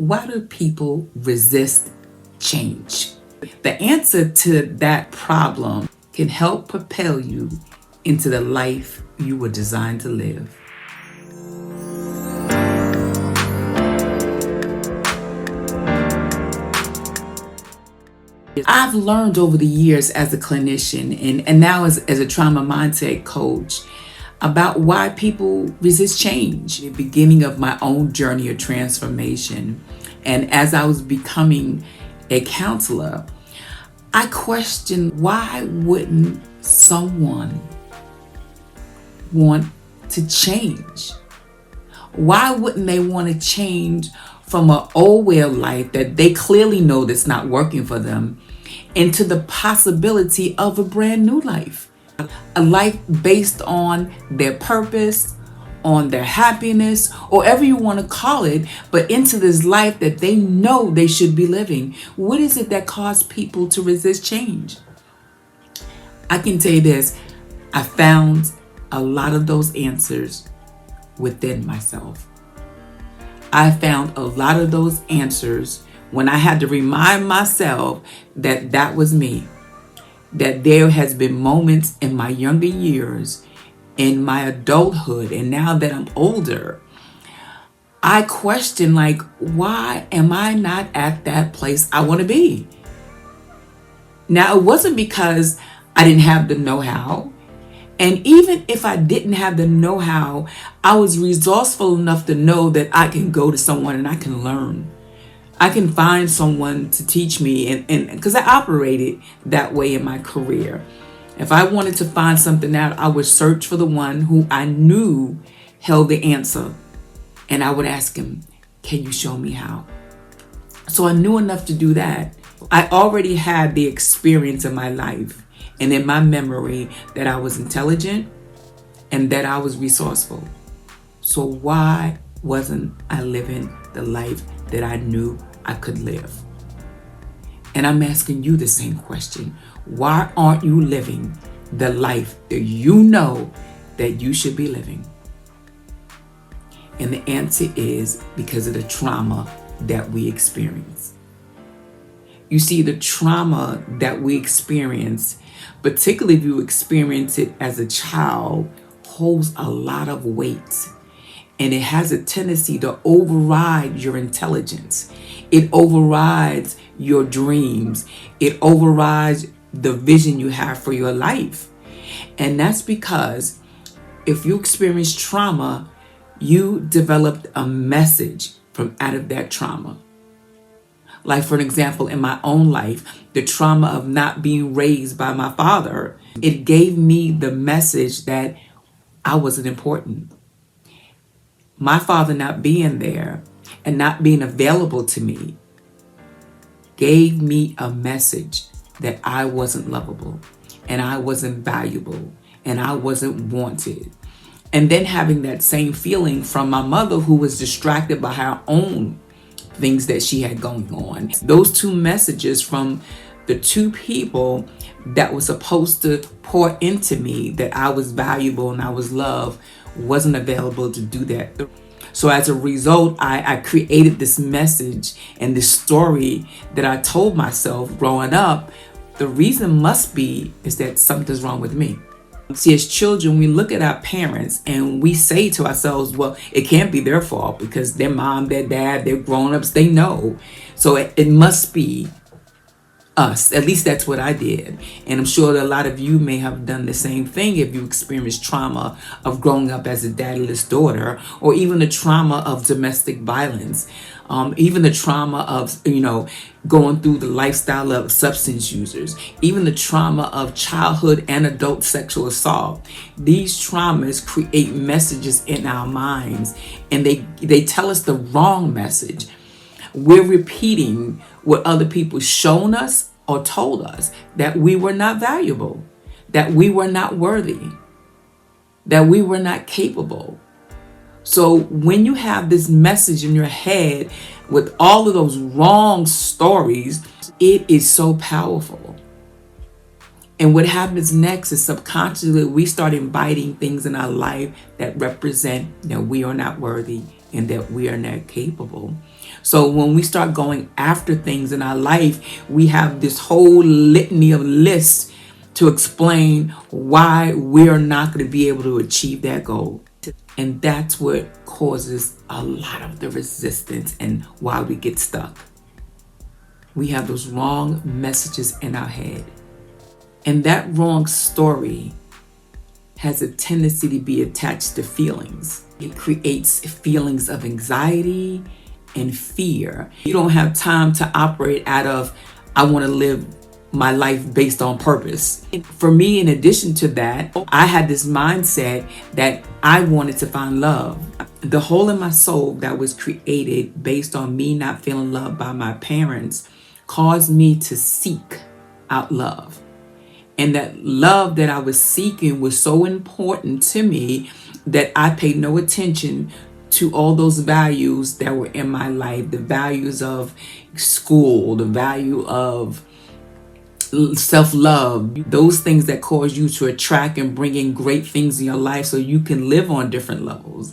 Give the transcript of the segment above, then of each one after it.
Why do people resist change? The answer to that problem can help propel you into the life you were designed to live. I've learned over the years as a clinician and now as a trauma mindset coach about why people resist change. The beginning of my own journey of transformation, and as I was becoming a counselor, I questioned, why wouldn't someone want to change? Why wouldn't they want to change from an old way of life that they clearly know that's not working for them into the possibility of a brand new life? A life based on their purpose, on their happiness, or whatever you want to call it, but into this life that they know they should be living. What is it that caused people to resist change? I can tell you this, I found a lot of those answers within myself. I found a lot of those answers when I had to remind myself that that was me. That there has been moments in my younger years, in my adulthood, and now that I'm older, I question, like, why am I not at that place I want to be? Now, it wasn't because I didn't have the know-how. And even if I didn't have the know-how, I was resourceful enough to know that I can go to someone and I can learn. I can find someone to teach me, and because I operated that way in my career. If I wanted to find something out, I would search for the one who I knew held the answer. And I would ask him, can you show me how? So I knew enough to do that. I already had the experience in my life and in my memory that I was intelligent and that I was resourceful. So why wasn't I living the life that I knew I could live? And I'm asking you the same question. Why aren't you living the life that you know that you should be living? And the answer is because of the trauma that we experience. You see, the trauma that we experience, particularly if you experience it as a child, holds a lot of weight. And it has a tendency to override your intelligence. It overrides your dreams. It overrides the vision you have for your life. And that's because if you experience trauma, you developed a message from out of that trauma. Like, for an example, in my own life, the trauma of not being raised by my father, it gave me the message that I wasn't important. My father not being there and not being available to me gave me a message that I wasn't lovable and I wasn't valuable and I wasn't wanted. And then having that same feeling from my mother, who was distracted by her own things that she had going on. Those two messages from the two people that were supposed to pour into me that I was valuable and I was loved wasn't available to do that. So as a result, I created this message and this story that I told myself growing up. The reason must be is that something's wrong with me. See, as children, we look at our parents and we say to ourselves, well, it can't be their fault because their mom, their dad, they're grown-ups, they know. So it must be us. At least that's what I did. And I'm sure that a lot of you may have done the same thing if you experienced trauma of growing up as a daddyless daughter, or even the trauma of domestic violence, even the trauma of, going through the lifestyle of substance users, even the trauma of childhood and adult sexual assault. These traumas create messages in our minds, and they tell us the wrong message. We're repeating what other people shown us or told us, that we were not valuable, that we were not worthy, that we were not capable. So when you have this message in your head with all of those wrong stories, it is so powerful. And what happens next is subconsciously we start inviting things in our life that represent that we are not worthy and that we are not capable. So when we start going after things in our life, we have this whole litany of lists to explain why we're not going to be able to achieve that goal. And that's what causes a lot of the resistance and why we get stuck. We have those wrong messages in our head. And that wrong story has a tendency to be attached to feelings. It creates feelings of anxiety and fear. You don't have time to operate out of, I want to live my life based on purpose. For me, in addition to that, I had this mindset that I wanted to find love. The hole in my soul that was created based on me not feeling loved by my parents caused me to seek out love. And that love that I was seeking was so important to me that I paid no attention to all those values that were in my life, the values of school, the value of self-love, those things that cause you to attract and bring in great things in your life so you can live on different levels.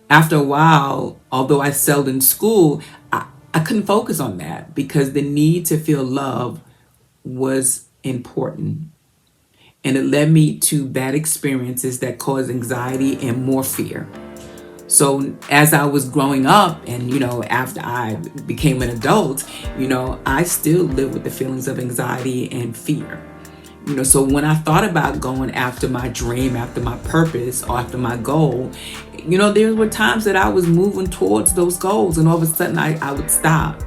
After a while, although I excelled in school, I couldn't focus on that because the need to feel love was important. And it led me to bad experiences that caused anxiety and more fear. So as I was growing up and, after I became an adult, I still live with the feelings of anxiety and fear. So when I thought about going after my dream, after my purpose, or after my goal, there were times that I was moving towards those goals and all of a sudden I would stop,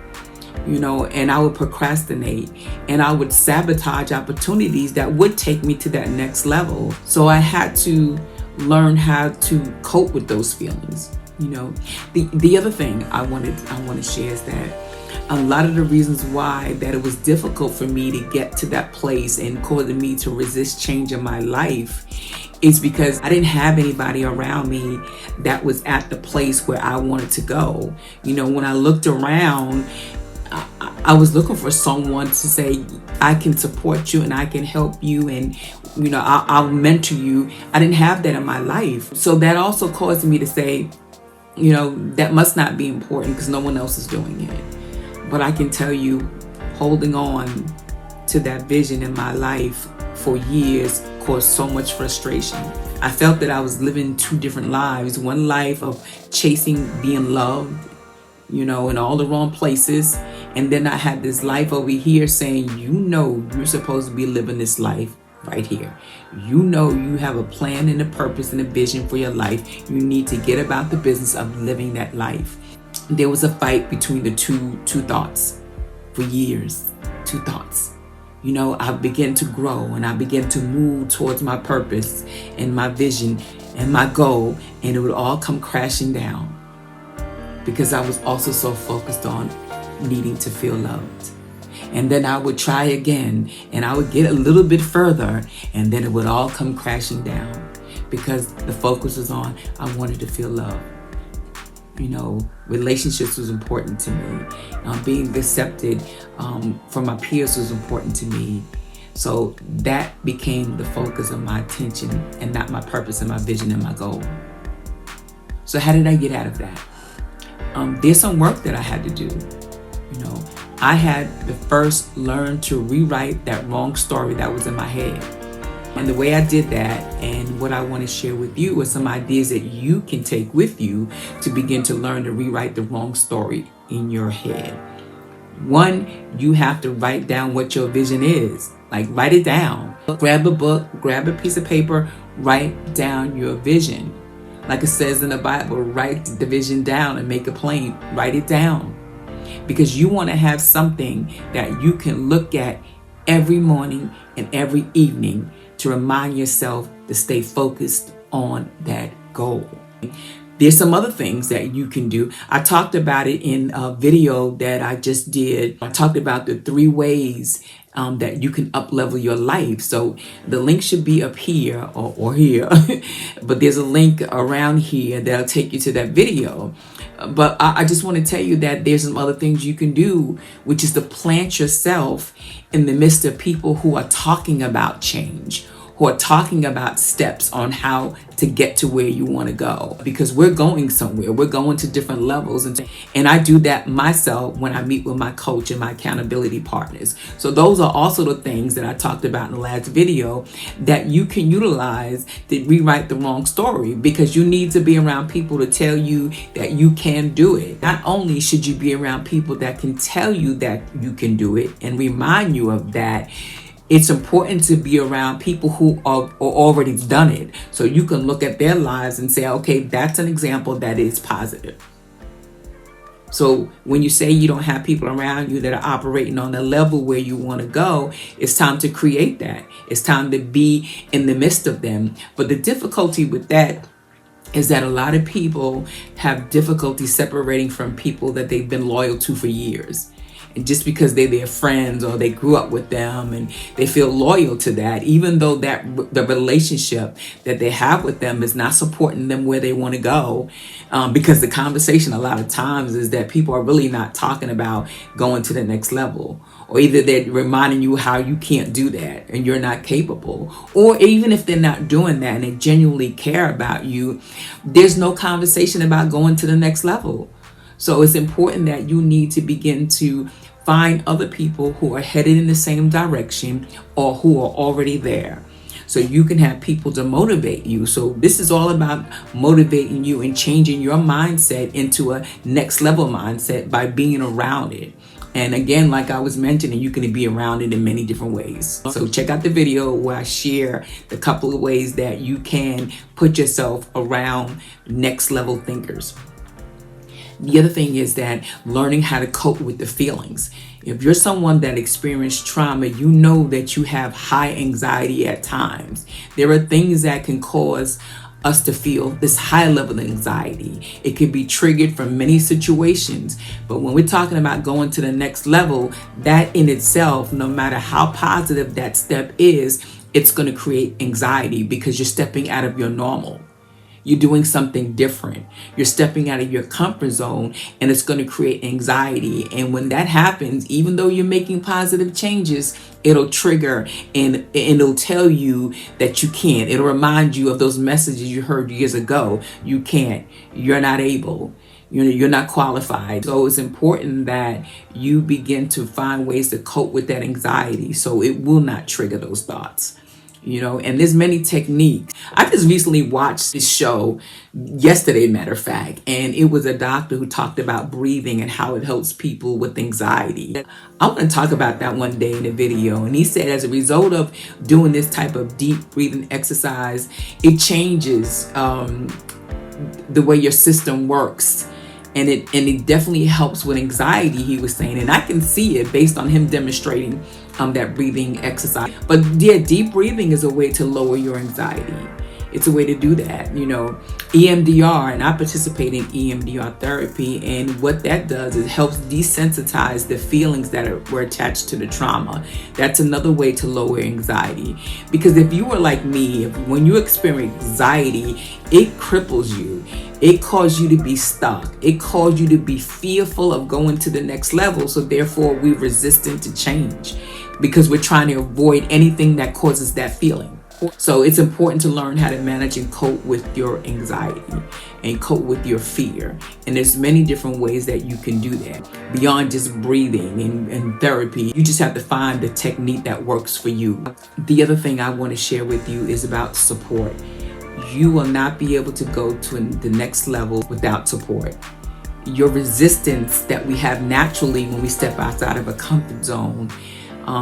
and I would procrastinate and I would sabotage opportunities that would take me to that next level. So I had to learn how to cope with those feelings. The other thing I want to share is that a lot of the reasons why that it was difficult for me to get to that place and causing me to resist change in my life is because I didn't have anybody around me that was at the place where I wanted to go. When I looked around, I was looking for someone to say, I can support you and I can help you and I'll mentor you. I didn't have that in my life. So that also caused me to say, that must not be important because no one else is doing it. But I can tell you, holding on to that vision in my life for years caused so much frustration. I felt that I was living two different lives. One life of chasing being loved, in all the wrong places. And then I had this life over here saying, you're supposed to be living this life right here. You have a plan and a purpose and a vision for your life. You need to get about the business of living that life. There was a fight between the two thoughts for years. Two thoughts. I began to grow and I began to move towards my purpose and my vision and my goal, and it would all come crashing down because I was also so focused on needing to feel loved. And then I would try again and I would get a little bit further and then it would all come crashing down because the focus was on, I wanted to feel loved. Relationships was important to me. Being accepted from my peers was important to me. So that became the focus of my attention and not my purpose and my vision and my goal. So how did I get out of that? There's some work that I had to do. I had to first learn to rewrite that wrong story that was in my head. And the way I did that, and what I want to share with you, are some ideas that you can take with you to begin to learn to rewrite the wrong story in your head. One, you have to write down what your vision is. Like, write it down. Grab a book, grab a piece of paper, write down your vision. Like it says in the Bible, write the vision down and make it plain. Write it down. Because you want to have something that you can look at every morning and every evening to remind yourself to stay focused on that goal. There's some other things that you can do. I talked about it in a video that I just did. I talked about the 3 ways that you can up-level your life. So the link should be up here or here, but there's a link around here that'll take you to that video. But I just want to tell you that there's some other things you can do, which is to plant yourself in the midst of people who are talking about change, who are talking about steps on how to get to where you want to go, because we're going somewhere. We're going to different levels. And I do that myself when I meet with my coach and my accountability partners. So those are also the things that I talked about in the last video that you can utilize to rewrite the wrong story, because you need to be around people to tell you that you can do it. Not only should you be around people that can tell you that you can do it and remind you of that, it's important to be around people who are already done it, so you can look at their lives and say, okay, that's an example that is positive. So when you say you don't have people around you that are operating on the level where you want to go, it's time to create that. It's time to be in the midst of them. But the difficulty with that is that a lot of people have difficulty separating from people that they've been loyal to for years. And just because they're their friends or they grew up with them and they feel loyal to that, even though that the relationship that they have with them is not supporting them where they want to go, because the conversation a lot of times is that people are really not talking about going to the next level, or either they're reminding you how you can't do that and you're not capable, or even if they're not doing that and they genuinely care about you, there's no conversation about going to the next level. So it's important that you need to begin to find other people who are headed in the same direction or who are already there, so you can have people to motivate you. So this is all about motivating you and changing your mindset into a next level mindset by being around it. And again, like I was mentioning, you can be around it in many different ways. So check out the video where I share the couple of ways that you can put yourself around next level thinkers. The other thing is that learning how to cope with the feelings. If you're someone that experienced trauma, you know that you have high anxiety at times. There are things that can cause us to feel this high level of anxiety. It can be triggered from many situations. But when we're talking about going to the next level, that in itself, no matter how positive that step is, it's going to create anxiety because you're stepping out of your normal. You're doing something different. You're stepping out of your comfort zone, and it's going to create anxiety. And when that happens, even though you're making positive changes, it'll trigger and it'll tell you that you can't. It'll remind you of those messages you heard years ago. You can't. You're not able. You're not qualified. So it's important that you begin to find ways to cope with that anxiety so it will not trigger those thoughts. And there's many techniques. I just recently watched this show yesterday, matter of fact, and it was a doctor who talked about breathing and how it helps people with anxiety. I'm going to talk about that one day in the video. And he said as a result of doing this type of deep breathing exercise, it changes the way your system works. And it definitely helps with anxiety, he was saying. And I can see it based on him demonstrating that breathing exercise. But yeah, deep breathing is a way to lower your anxiety. It's a way to do that. EMDR, and I participate in EMDR therapy. And what that does is helps desensitize the feelings that were attached to the trauma. That's another way to lower anxiety. Because if you were like me, when you experience anxiety, it cripples you. It caused you to be stuck. It caused you to be fearful of going to the next level. So therefore, we're resistant to change because we're trying to avoid anything that causes that feeling. So it's important to learn how to manage and cope with your anxiety and cope with your fear. And there's many different ways that you can do that beyond just breathing and therapy. You just have to find the technique that works for you. The other thing I want to share with you is about support. You will not be able to go to the next level without support. Your resistance that we have naturally when we step outside of a comfort zone,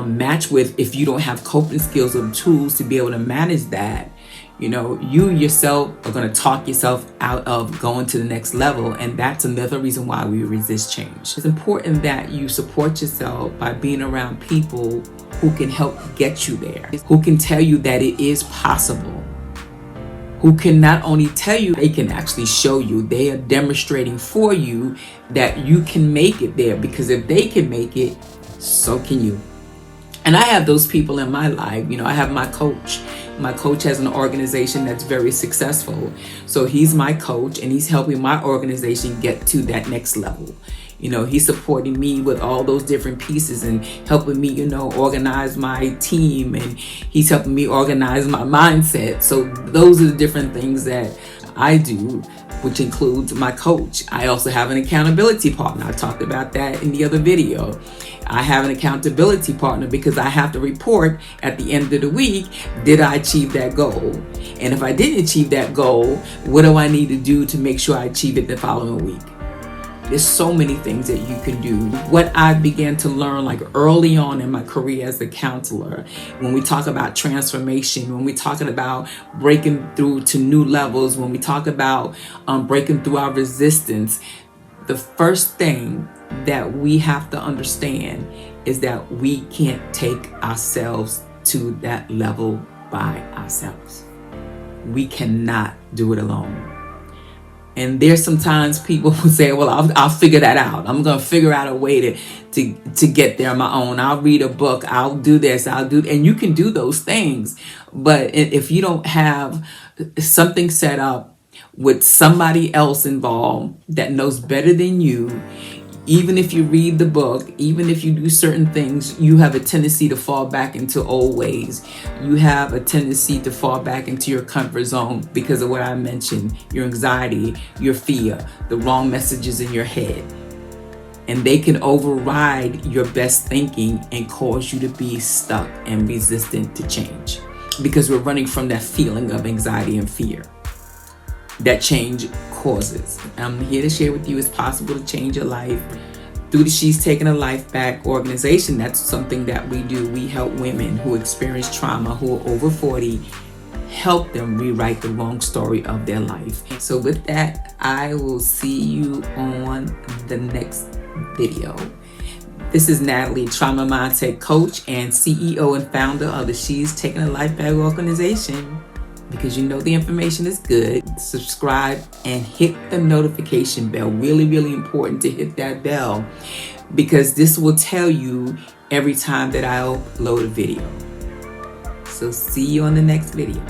match with if you don't have coping skills or tools to be able to manage that, you yourself are going to talk yourself out of going to the next level. And that's another reason why we resist change. It's important that you support yourself by being around people who can help get you there, who can tell you that it is possible, who can not only tell you, they can actually show you. They are demonstrating for you that you can make it there, because if they can make it, so can you. And I have those people in my life. I have my coach. My coach has an organization that's very successful. So he's my coach and he's helping my organization get to that next level. He's supporting me with all those different pieces and helping me, organize my team, and he's helping me organize my mindset. So those are the different things that I do, which includes my coach. I also have an accountability partner. I talked about that in the other video. I have an accountability partner because I have to report at the end of the week, did I achieve that goal? And if I didn't achieve that goal, what do I need to do to make sure I achieve it the following week? There's so many things that you can do. What I began to learn early on in my career as a counselor, when we talk about transformation, when we're talking about breaking through to new levels, when we talk about breaking through our resistance, the first thing that we have to understand is that we can't take ourselves to that level by ourselves. We cannot do it alone. And there's sometimes people who say, well, I'll figure that out. I'm going to figure out a way to get there on my own. I'll read a book. I'll do this. And you can do those things. But if you don't have something set up with somebody else involved that knows better than you, even if you read the book, even if you do certain things, you have a tendency to fall back into old ways. You have a tendency to fall back into your comfort zone because of what I mentioned, your anxiety, your fear, the wrong messages in your head. And they can override your best thinking and cause you to be stuck and resistant to change because we're running from that feeling of anxiety and fear that change causes. I'm here to share with you it's possible to change your life through the She's Taking a Life Back organization. That's something that we do. We help women who experience trauma, who are over 40, help them rewrite the wrong story of their life. So with that, I will see you on the next video. This is Natalie, trauma mindset coach and CEO and founder of the She's Taking a Life Back organization. Because the information is good, subscribe and hit the notification bell. Really, really important to hit that bell because this will tell you every time that I upload a video. So see you on the next video.